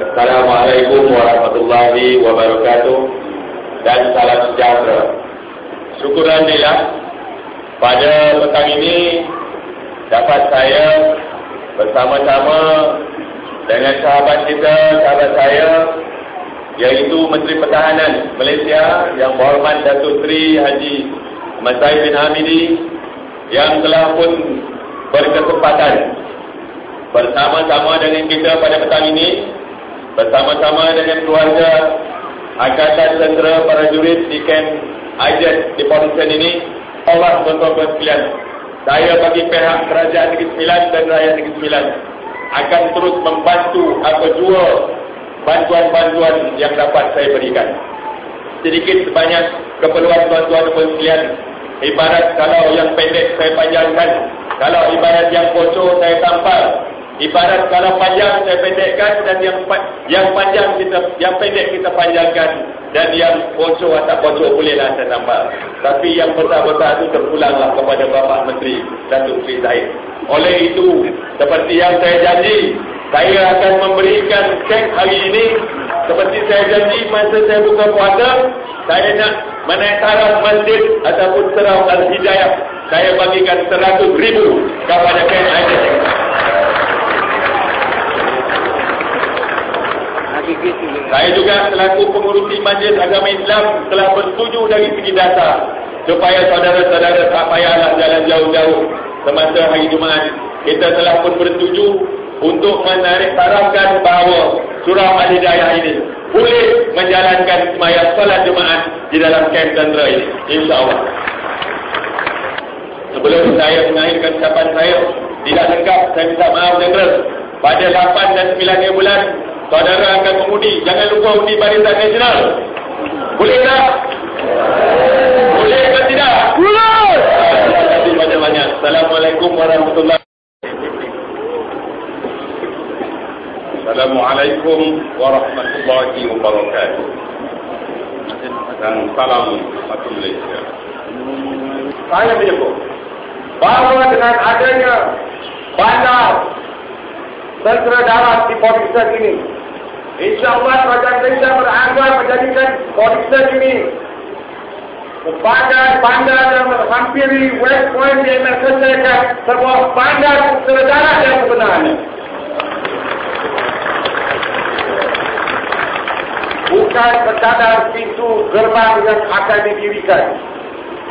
Assalamualaikum warahmatullahi wabarakatuh dan salam sejahtera. Syukur Alhamdulillah, pada petang ini dapat saya bersama-sama dengan sahabat saya, iaitu Menteri Pertahanan Malaysia Yang Berhormat Datuk Seri Haji Masai bin Hamidi, yang telah pun berkesempatan bersama-sama dengan kita pada petang ini, bersama-sama dengan keluarga Angkatan Tentera Prajurit di Camp Ajet di Port Dickson ini. Allah tuan-tuan sekalian, saya bagi pihak Kerajaan Negeri Sembilan dan Rakyat Negeri Sembilan akan terus membantu apa jua bantuan-bantuan yang dapat saya berikan. Sedikit sebanyak keperluan tuan-tuan dan sekalian, ibarat kalau yang pendek saya panjangkan, kalau ibarat yang bocor saya tampal, ibarat kalau panjang saya pendekkan, dan yang pendek kita panjangkan, dan yang bocor atau bocor bolehlah saya tambah. Tapi yang besar-besar itu terpulanglah kepada Bapak Menteri Datuk Seri Zahid. Oleh itu, seperti yang saya janji, saya akan memberikan cek hari ini. Seperti saya janji masa saya buka puasa, saya nak menaik taraf masjid ataupun surau Al-Hidayah, saya bagikan 100,000 kepada Ken Aiden. Saya juga selaku pengurusi Majlis Agama Islam telah bersetuju dari segi dasar supaya saudara-saudara tak payahlah jalan jauh-jauh semasa hari Jumaat. Kita telah pun bersetuju untuk menarik tarafkan bahawa surau Al-Hidayah ini boleh menjalankan sembahyang solat Jumaat di dalam kamp tentera ini, insya-Allah. Sebelum saya mengakhirkan ucapan saya tidak lengkap, saya minta maaf Jeneral. Pada 8 dan 9 bulan saudara akan mengundi. Jangan lupa undi Barisan Nasional. Boleh tak? Boleh ke tidak? Boleh! Terima kasih banyak-banyak. Assalamualaikum warahmatullahi wabarakatuh. Assalamualaikum warahmatullahi wabarakatuh. Dan salam satu Malaysia. Saya menyebut bahawa dengan adanya bandar tentera darat di Port Dickson ini, insya-Allah Kerajaan Malaysia beranggapan menjadikan Port Dickson ini sebagai bandar yang menghampiri West Point di Amerika Syarikat, sebuah bandar tentera darat yang sebenarnya. Bukan sekadar pintu gerbang yang akan didirikan,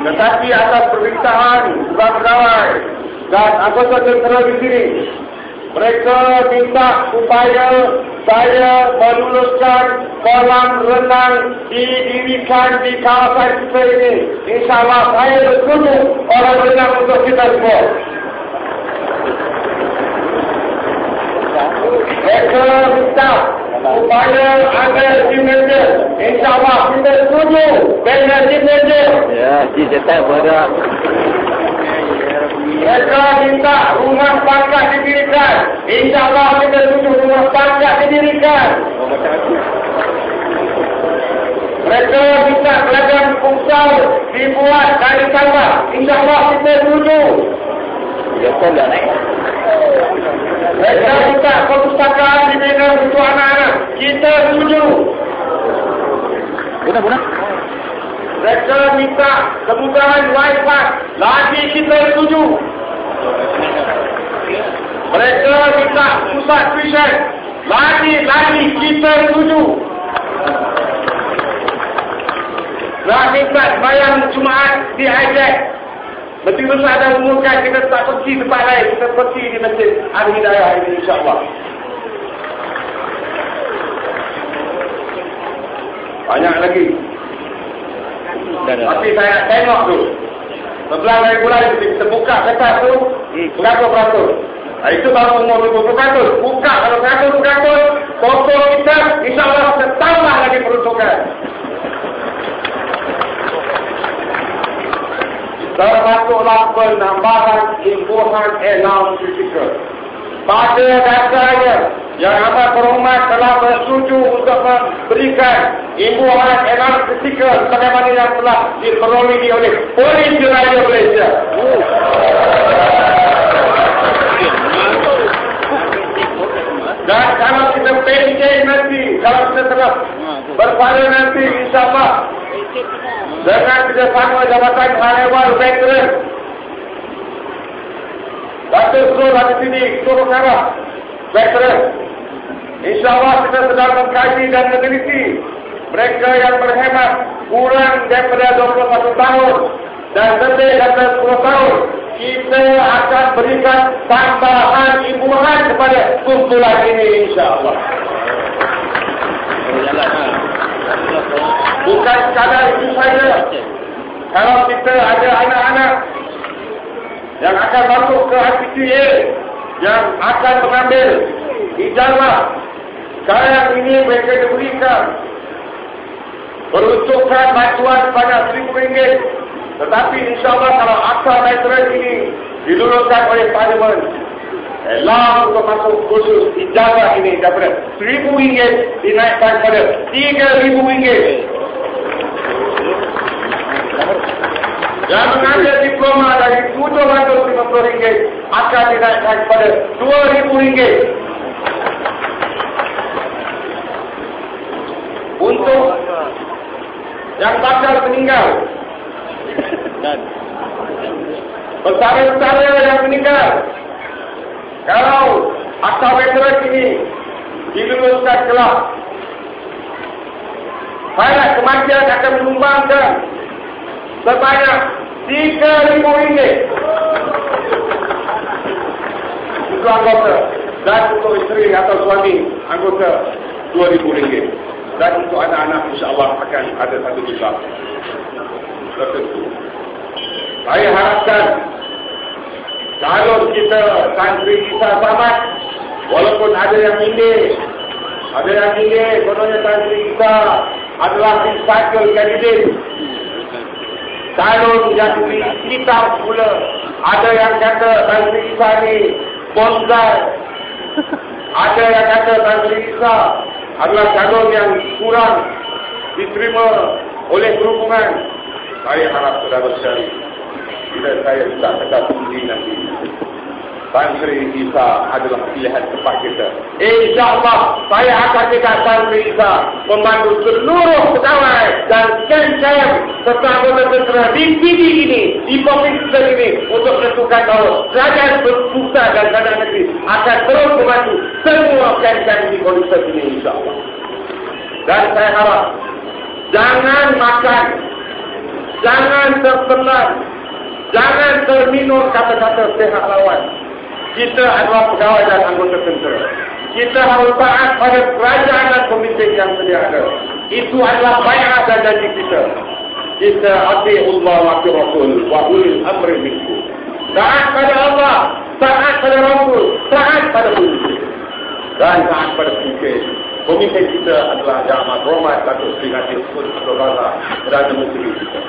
tetapi atas permintaan pegawai dan anggota tentera di sini, mereka minta supaya saya meluluskan kolam renang didirikan di kawasan kita ini. InsyaAllah saya bersetuju kolam renang untuk kita semua. Mereka minta supaya ada gym manager. InsyaAllah kita setuju dengan gym manager. Ya, cetak pada. Mereka minta rumah pangkat didirikan. InsyaAllah kita setuju rumah pangkat didirikan. Mereka minta gelagam futsal dibuat dari tambah. InsyaAllah kita setuju. Jepun dah naik. Mereka minta perpustakaan dibina untuk anak-anak. Kita setuju. Guna. Mereka minta kemudahan Wi-Fi. Lagi kita setuju. Mereka minta pusat tuition. Lagi kita setuju. Mereka minta sembahyang Jumaat di Ajet. Menteri Besar dah umumkan kita tak pergi tempat lain. Kita pergi di Masjid Al-Hidayah ini, insya-Allah. Banyak lagi. Tapi saya nak tengok tu. Sebelah dari bulan kita buka kertas tu, berapa peratus? Itu baru umur 20%. Buka kalau 100%, foto kita, insya-Allah kita tambah lagi peruntukan. Termasuklah penambahan imbuhan enam kritikal. Pada dasarnya, Yang Amat Berhormat telah bersetuju untuk memberikan imbuhan enam kritikal sebagaimana yang telah diperolehi oleh Polis Raya Malaysia. Dan kalau kita pencen nanti kalau kita telah berpada nanti insyaAllah dengan kerjasama Jabatan Hal Ehwal Veteran Datuk Zul ada sini Ketua Pengarah Veteran. InsyaAllah kita sedang mengkaji dan meneliti mereka yang berhemat kurang daripada 21 tahun dan lebih daripada 10 tahun. Kita akan berikan tambahan imbuhan kepada kumpulan ini insyaAllah. Bukan sekadar itu saja. Kalau kita ada anak-anak yang akan masuk ke RPTA, yang akan mengambil ijazah, sekarang ini mereka diberikan peruntukan bantuan sebanyak RM1,000. Tetapi insyaAllah kalau akta veteran ini dilulukan oleh Parlimen, elang untuk masuk khusus ijazah ini daripada RM1,000 dinaikkan pada RM3,000. Yang mengambil diploma dari RM750 akan dinaikkan kepada RM2,000. Untuk yang bakal meninggal, pesara-pesara yang meninggal, kalau akta veteran ini diluluskan kelak, payah kematian akan menyumbangkan sebanyak RM3,000 untuk anggota, dan untuk isteri atau suami anggota RM2,000, dan untuk anak-anak insyaAllah akan ada RM1 juta tertentu. Saya harapkan kalau kita santri kita selamat, walaupun ada yang ini, kononnya santri kita adalah recycle candidate, calon yang hitam pula. Ada yang kata santri kita ni bonsai, ada yang kata santri kita adalah calon yang kurang diterima oleh perhubungan. Saya harap saudara sekali, bila saya sudah tetap undi nanti, santri kita adalah pilihan tepat kita. InsyaAllah saya akan dekat santri kita, membantu seluruh pegawai dan kem-kem serta anggota tentera di PD ini, di provinsi ini, untuk menentukan bahawa kerajaan berpusat dan kerajaan negeri akan terus membantu semua kem-kem di provinsi ini insyaAllah. Dan saya harap jangan makan, jangan terpenat, jangan terminum kata-kata pihak lawan. Kita adalah pegawai dan anggota tentera. Kita harus taat pada kerajaan dan pemimpin yang sedia ada. Itu adalah bai'ah dan janji kita. Kita ati'ullah wa ati Rasul wa ulil amri minkum. Taat pada Allah, taat pada Rasul, taat pada pemimpin, dan taat pada pemimpin. Pemimpin kita adalah Yang Amat Hormat Datuk Seri Najib Tun Abdul Razak Perdana Menteri kita.